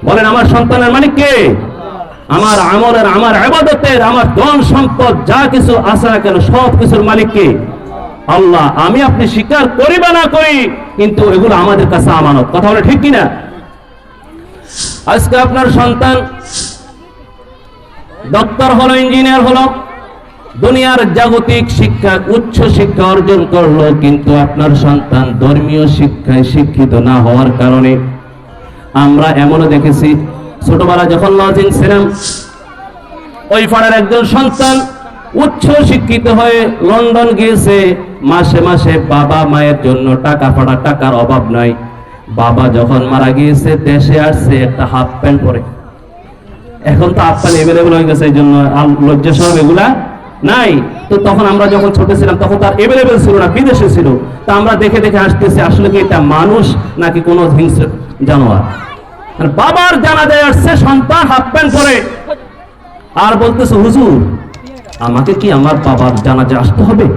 বলেন আমার সন্তানের মালিক কে? আমার আমলের, আমার ইবাদতের, আমার ধন সম্পদ যা কিছু আছে না কেন সব কিছুর মালিক কে? আল্লাহ। আমি আপনি স্বীকার করি বা না করি, কিন্তু এগুলো আমাদের কাছে আমানত। কথা বলে ঠিক কিনা? আজকে আপনার সন্তান ডক্টর হলো, ইঞ্জিনিয়ার হলো, দুনিয়ার জাগতিক শিক্ষা, উচ্চ শিক্ষা অর্জন করলো, কিন্তু আপনার সন্তান ধর্মীয় শিক্ষায় শিক্ষিত না হওয়ার কারণে আমরা এমনও দেখেছি, ছোটবেলা যখন লজিং ছিলাম, ওই পাড়ার একজন সন্তান উচ্চ শিক্ষিত হয়ে লন্ডন গিয়েছে, মাসে মাসে বাবা মায়ের জন্য টাকা পাঠায়, টাকার অভাব নাই। বাবা যখন মারা গিয়েছে দেশে আসছে একটা হাফ প্যান্ট পরে। এখন তো হাফ প্যান্ট এভেলেবল হয়ে গেছে, এই জন্য লজ্জা সব এগুলা নাই। তো তখন আমরা যখন ছোট ছিলাম তখন তার এভেলেবল ছিল না, বিদেশে ছিল। তা আমরা দেখে দেখে আসতেছি আসলে কি এটা মানুষ নাকি কোনো হিংস্র জানোয়ার। বাবার জানাজায় আসছে সন্তান হাফ প্যান্ট পরে, আর বলতেছে হুজুর আমাকে কি আমার বাবার জানাজায় আসতে হবে?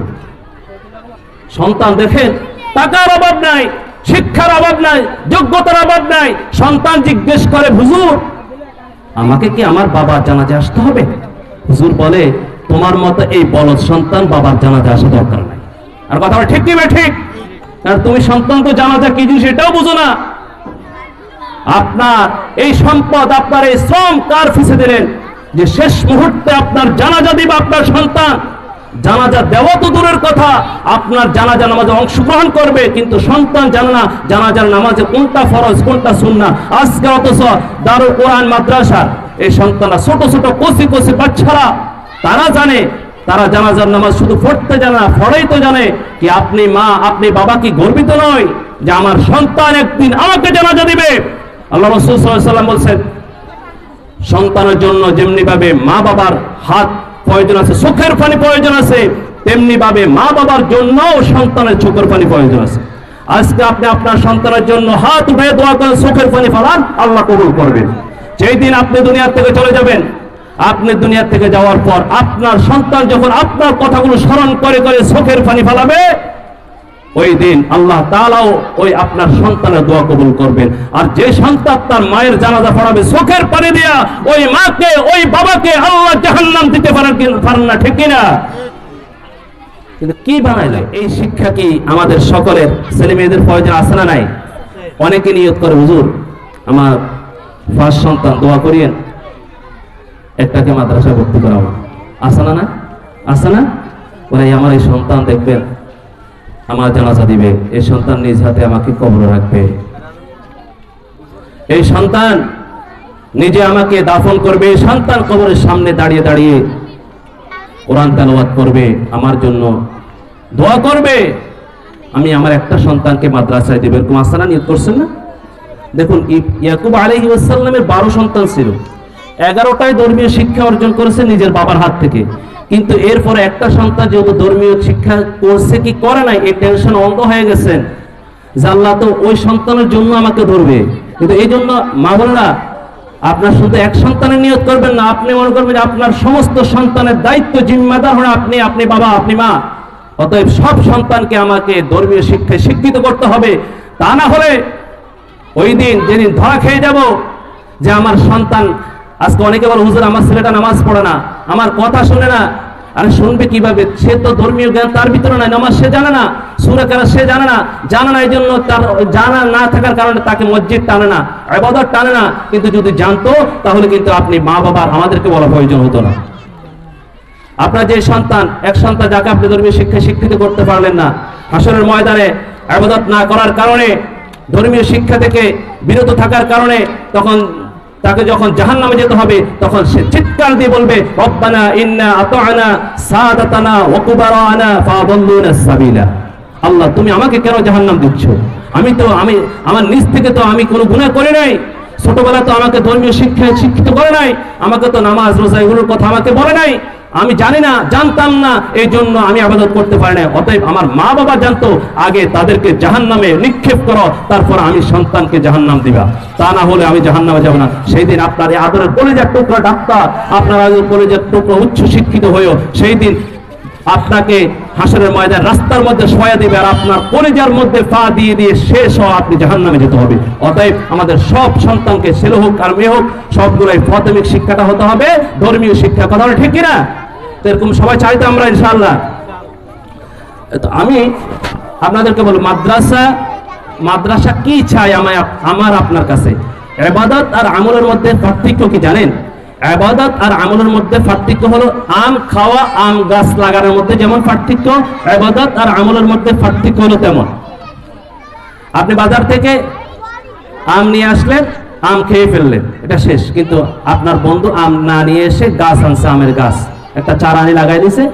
সন্তান দেখেন, টাকার অভাব নাই, শিক্ষার অভাব নাই, যোগ্যতার অভাব নাই। সন্তান জিজ্ঞেস করে হুজুর আমাকে কি আমার বাবার জানাজায় আসতে হবে? হুজুর বলে তোমার মতো এই বলদ সন্তান বাবার জানাজায় আসা দরকার নাই। আর কথা ঠিক কি ঠিক? আর তুমি সন্তান তো জানাজা কি জিনিস এটাও বুঝো না। আপনার এই সম্পদ, আপনার এই শ্রম কার ফিসে দিলেন যে শেষ মুহূর্তে আপনার জানাজা দিবে আপনার সন্তান? জানাজা দেওয়া তো দূরের কথা, আপনার জানাজা নামাজে অংশগ্রহণ করবে, কিন্তু সন্তান জানে না জানাজার নামাজে কোনটা ফরজ কোনটা সুন্নাহ। আজকে অথচ দারুল কোরআন মাদ্রাসা এই সন্তানরা ছোট ছোট কচি কচি বাচ্চারা তারা জানে, তারা জানাজার নামাজ শুধু পড়তে জানে না, পড়াই তো জানে। কি আপনি মা, আপনি বাবা কি গর্বিত নয় যে আমার সন্তান একদিন আমাকে জানাজা দিবে? আল্লাহ রাসূল সাল্লাল্লাহু আলাইহি ওয়াসাল্লাম বলেছেন সন্তানের জন্য যেমনি ভাবে মা বাবার হাত প্রয়োজন আছে, চোখের পানি প্রয়োজন আছে, তেমনি ভাবে মা বাবার জন্য সন্তানের চোখের পানি প্রয়োজন আছে। আজকে আপনি আপনার সন্তানের জন্য হাত উঠে দোয়া করেন, চোখের পানি ফেলান, আল্লাহ কবুল করবেন। যেই দিন আপনি দুনিয়া থেকে চলে যাবেন, আপনি দুনিয়া থেকে যাওয়ার পর আপনার সন্তান যখন আপনার কথাগুলো স্মরণ করে করে চোখের পানি ফেলাবে, ওই দিন আল্লাহ তাআলাও ওই আপনার সন্তানের দোয়া কবুল করবেন। আর যে সন্তান তার মায়ের জানাজা পড়াবে চোখের পানি দিয়া, ওই মাকে ওই বাবাকে আল্লাহ জাহান্নাম দিতে পারেন না, ঠিক কিনা? কিন্তু কি বানাইলে এই শিক্ষা কি আমাদের সকলের ছেলে মেয়েদের প্রয়োজন আছে না নাই? অনেকে নিয়ত করে হুজুর আমার ফার্স্ট সন্তান দোয়া করিয়েন, একটাকে মাদ্রাসা ভর্তি করাবো, আছে না? না আছে না? বলে আমার এই সন্তান দেখবেন আমার জানাজা দিবে, এই সন্তান নিজ হাতে আমাকে কবরে রাখবে, এই সন্তান নিজে আমাকে দাফন করবে, এই সন্তান কবরের সামনে দাঁড়িয়ে দাঁড়িয়ে কোরআন তেলাওয়াত করবে, আমার জন্য দোয়া করবে। আমি আমার একটা সন্তানকে মাদ্রাসায় দেব, এরকম আছে না? নিয়ত করছেন না? দেখুন ইয়াকুব আলাইহিস সালামের 12 সন্তান ছিল, 11টাই ধর্মীয় শিক্ষা অর্জন করেছে নিজের বাবার হাত থেকে। কিন্তু এরপরে একটা সন্তান যেহেতু ধর্মীয় শিক্ষা করছে কি করে নাই, এই টেনশন অন্ধ হয়ে গেছেন যে আল্লাহ তো ওই সন্তানের জন্য আমাকে ধরবে। কিন্তু এই জন্য মা বোনেরা আপনার শুধু এক সন্তানের নিয়ত করবেন না, আপনি মনে করবেন যে আপনার সমস্ত সন্তানের দায়িত্ব জিম্মাদার হন আপনি বাবা, আপনি মা। অতএব সব সন্তানকে আমাকে ধর্মীয় শিক্ষায় শিক্ষিত করতে হবে। তা না হলে ওই দিন যেদিন ধরা খেয়ে যাব যে আমার সন্তান, আজকে অনেকে বলে হুজুর আমার ছেলেটা নামাজ পড়ে না, আমার কথা শুনে না। আরে শুনবে কিভাবে? সে তো ধর্মীয় জ্ঞান তার ভিতরে নাই, নামাজ সে জানে না, সূরা কেরাত সে জানে না, এই জন্য তার জানা না থাকার কারণে তাকে মসজিদ টানে না, ইবাদত টানে না। কিন্তু যদি জানতো তাহলে কিন্তু আপনি মা বাবার আমাদেরকে বলা প্রয়োজন হতো না। আপনার যে সন্তান, এক সন্তান যাকে আপনি ধর্মীয় শিক্ষায় শিক্ষিত করতে পারলেন না, হাসরের ময়দানে ইবাদত না করার কারণে, ধর্মীয় শিক্ষা থেকে বিরত থাকার কারণে, তখন তাকে যখন জাহান্নামে যেতে হবে তখন সে চিৎকার দিয়ে বলবে রব্বানা ইন্না আতা'না সাদাতানা ওয়া কুবারানা ফাদাল্লুনা সাবিলা। আল্লাহ তুমি আমাকে কেন জাহান্নাম দিচ্ছ? আমি আমার নিজ থেকে তো আমি কোনো গুনাহ করি নাই, ছোটবেলা তো আমাকে ধর্মীয় শিক্ষায় শিক্ষিত করে নাই, আমাকে তো নামাজ রোজা এগুলোর কথা আমাকে বলে নাই, আমি জানি না, জানতাম না, এই জন্য আমি ইবাদত করতে পারি না। অতএব আমার মা বাবা জানতো, আগে তাদেরকে জাহান্নামে নিক্ষেপ করো, তারপর আমি সন্তানকে জাহান্নাম দিবা, তা না হলে আমি জাহান্নামে যাব না। সেই দিন আপনার এই আদরের কলেজের টুকরা ডাক্তার, আপনার আদরের কলেজের টুকরা উচ্চ শিক্ষিত হয়েও সেই দিন আপনাকে হাসরের ময়দান রাস্তার মধ্যে শোয়া দিবে, আর আপনার কলিজার মধ্যে পা দিয়ে দিয়ে শেষ হওয়া আপনি জাহান্নামে যেতে হবে। অতএব আমাদের সব সন্তানকে ছেলে হোক আর মেয়ে হোক সবগুলোই প্রাথমিক শিক্ষাটা হতে হবে ধর্মীয় শিক্ষা। কথা বলে ঠিক কিনা? তো এরকম সবাই চাইতো আমরা ইনশাআল্লাহ। তো আমি আপনাদেরকে বলবো মাদ্রাসা কি চাই আমার আপনার কাছে? ইবাদত আর আমলের মধ্যে পার্থক্য কি জানেন? ইবাদত আর আমলের মধ্যে পার্থক্য হলো আম খাওয়া, আম গাছ লাগানোর মধ্যে যেমন পার্থক্য, ইবাদত আর আমলের মধ্যে পার্থক্য হলো তেমন। আপনি বাজার থেকে আম নিয়ে আসলেন, আম খেয়ে ফেললেন, এটা শেষ। কিন্তু আপনার বন্ধু আম না নিয়ে এসে গাছ আনছে, আমের গাছ একটা চারা আনি লাগাই দিয়েছে,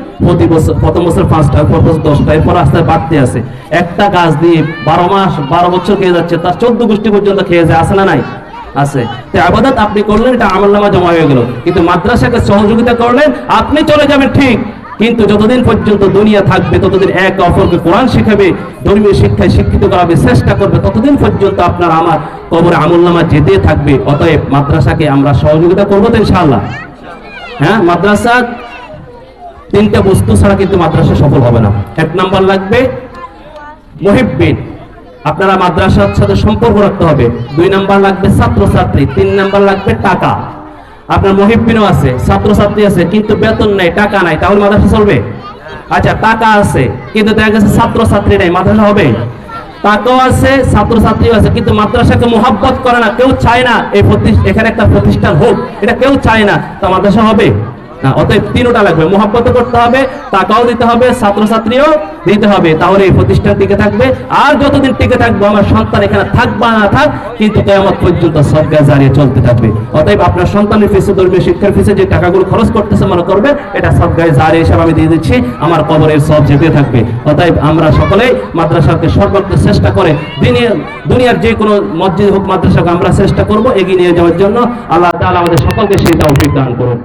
প্রথম বছর 5টা, পর বছর 10টা, এরপর আস্তে বাড়তে আছে। একটা গাছ দিয়ে 12 মাস 12 বছর খেয়ে যাচ্ছে, তার 14 গোষ্ঠী পর্যন্ত খেয়ে যায়, আছে না নাই? আছে। তো ইবাদত আপনি করলেন, এটা আমলনামা জমা হয়ে গেল। কিন্তু মাদ্রাসাকে সহযোগিতা করলেন, আপনি চলে যাবেন ঠিক, কিন্তু যতদিন পর্যন্ত দুনিয়া থাকবে ততদিন এক অপরকে কোরআন শিখাবে, ধর্মীয় শিক্ষায় শিক্ষিত করাবে, চেষ্টা করবে, ততদিন পর্যন্ত আপনার আমার কবরে আমলনামা যেতে থাকবে। অতএব মাদ্রাসাকে আমরা সহযোগিতা করবো তো ইনশাআল্লাহ। হ্যাঁ, মাদ্রাসা 3টা বস্তু ছাড়া কিন্তু মাদ্রাসা সফল হবে না। 1 নাম্বার লাগবে মুহিব্বিন, আপনারা মাদ্রাসার সাথে সম্পর্ক রাখতে হবে। 2 নাম্বার লাগবে ছাত্রছাত্রী। 3 নাম্বার লাগবে টাকা। আপনার মুহিব্বিনও আছে, ছাত্রছাত্রী আছে, কিন্তু বেতন নাই, টাকা নাই, তাহলে মাদ্রাসা চলবে? আচ্ছা, টাকা আছে কিন্তু দেখা গেছে ছাত্রছাত্রী নাই, মাদ্রাসা হবে? টাকাও আছে, ছাত্রছাত্রীও আছে, কিন্তু মাদ্রাসাকে মোহাব্বত করে না, কেউ চায় না এখানে একটা প্রতিষ্ঠান হোক, এটা কেউ চায় না, তা মাদ্রাসা হবে না। অতএব 3টা লাগবে, মোহাব্বত করতে হবে, টাকাও দিতে হবে, ছাত্রছাত্রীও দিতে হবে, তাহলে এই প্রতিষ্ঠান টিকে থাকবে। আর যতদিন টিকে থাকবে, আমার সন্তান এখানে থাক বা না থাক, কিন্তু কিয়ামত পর্যন্ত সদকা জারিয়া চলতে থাকবে। অতএব আপনার সন্তানের পিছনে, ধর্মীয় শিক্ষার পিছনে যে টাকাগুলো খরচ করতেছে মনে করবে এটা সদকা জারিয়া হিসাবে আমি দিয়ে দিচ্ছি, আমার কবরের সব যেতে থাকবে। অতএব আমরা সকলেই মাদ্রাসাকে সর্বোচ্চ চেষ্টা করে দুনিয়ার যে কোনো মসজিদ হোক, মাদ্রাসাকে আমরা চেষ্টা করব এগিয়ে নিয়ে যাওয়ার জন্য। আল্লাহ তাআলা আমাদের সকলকে সেই তৌফিক দান করুন।